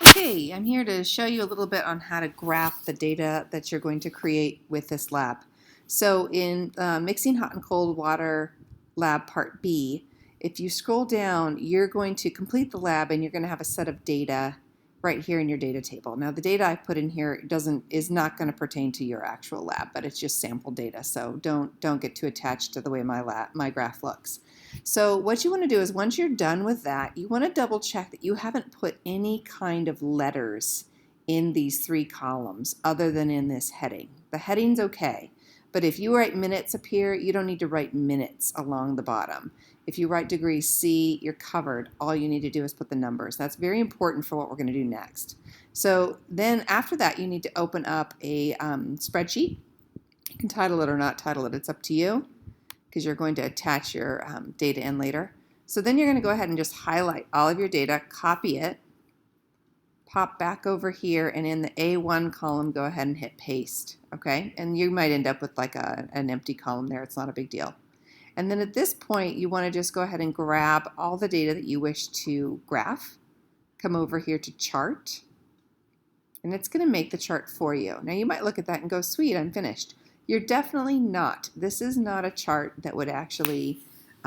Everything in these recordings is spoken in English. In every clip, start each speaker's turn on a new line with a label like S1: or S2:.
S1: Okay, I'm here to show you a little bit on how to graph the data that you're going to create with this lab. So in Mixing Hot and Cold Water Lab Part B, if you scroll down, you're going to complete the lab and you're going to have a set of data right here in your data table. Now the data I put in here is not going to pertain to your actual lab, but it's just sample data, so don't get too attached to the way my graph looks. So what you want to do is once you're done with that, you want to double check that you haven't put any kind of letters in these three columns other than in this heading. The heading's okay, but if you write minutes up here, you don't need to write minutes along the bottom. If you write degree C, you're covered. All you need to do is put the numbers. That's very important for what we're going to do next. So then after that, you need to open up a spreadsheet. You can title it or not title it. It's up to you, because you're going to attach your data in later. So then you're going to go ahead and just highlight all of your data, copy it, pop back over here, and in the A1 column, go ahead and hit paste, okay? And you might end up with like an empty column there. It's not a big deal. And then at this point, you want to just go ahead and grab all the data that you wish to graph, come over here to chart, and it's going to make the chart for you. Now you might look at that and go, sweet, I'm finished. You're definitely not. This is not a chart that would actually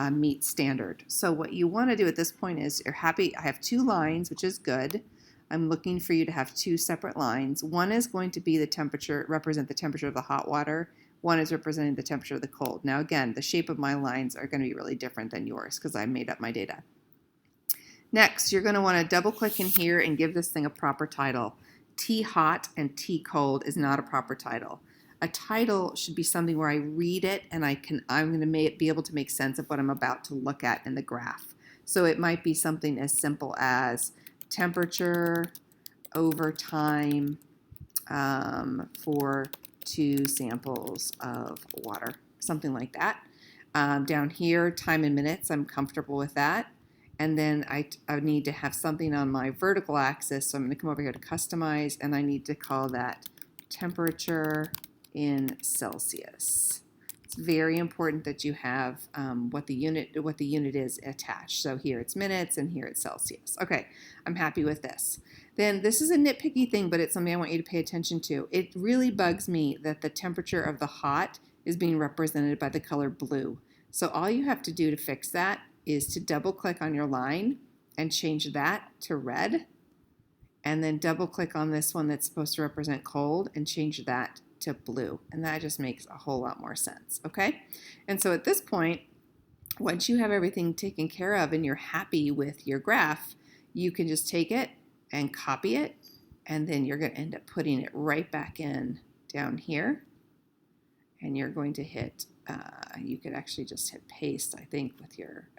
S1: meet standard. So what you want to do at this point is you're happy. I have two lines, which is good. I'm looking for you to have two separate lines. One is going to be the temperature, represent the temperature of the hot water. One is representing the temperature of the cold. Now again, the shape of my lines are going to be really different than yours because I made up my data. Next, you're going to want to double click in here and give this thing a proper title. T hot and T cold is not a proper title. A title should be something where I read it and I'm going to be able to make sense of what I'm about to look at in the graph. So it might be something as simple as temperature over time for 2 samples of water, something like that. Down here, time in minutes, I'm comfortable with that. And then I need to have something on my vertical axis, so I'm going to come over here to customize, and I need to call that temperature in Celsius. It's very important that you have what the unit is attached. So here it's minutes and here it's Celsius. Okay, I'm happy with this. Then this is a nitpicky thing, but it's something I want you to pay attention to. It really bugs me that the temperature of the hot is being represented by the color blue. So all you have to do to fix that is to double click on your line and change that to red, and then double click on this one that's supposed to represent cold and change that to blue, and that just makes a whole lot more sense, okay? And so at this point, once you have everything taken care of and you're happy with your graph, you can just take it and copy it, and then you're going to end up putting it right back in down here, and you're going to hit you could actually just hit paste, I think, with your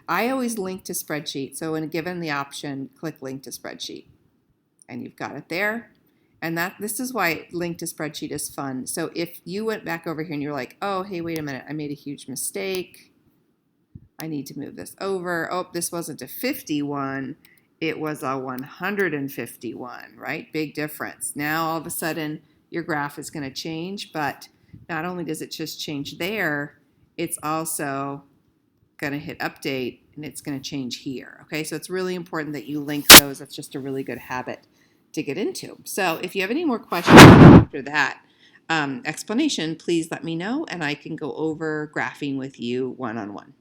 S1: I always link to spreadsheet, so when given the option, click link to spreadsheet, and you've got it there. And this is why link to spreadsheet is fun. So if you went back over here and you're like, oh, hey, wait a minute, I made a huge mistake. I need to move this over. Oh, this wasn't a 51. It was a 151, right? Big difference. Now, all of a sudden, your graph is going to change, but not only does it just change there, it's also going to hit update, and it's going to change here. Okay, so it's really important that you link those. That's just a really good habit to get into. So if you have any more questions after that explanation, please let me know, and I can go over graphing with you one-on-one.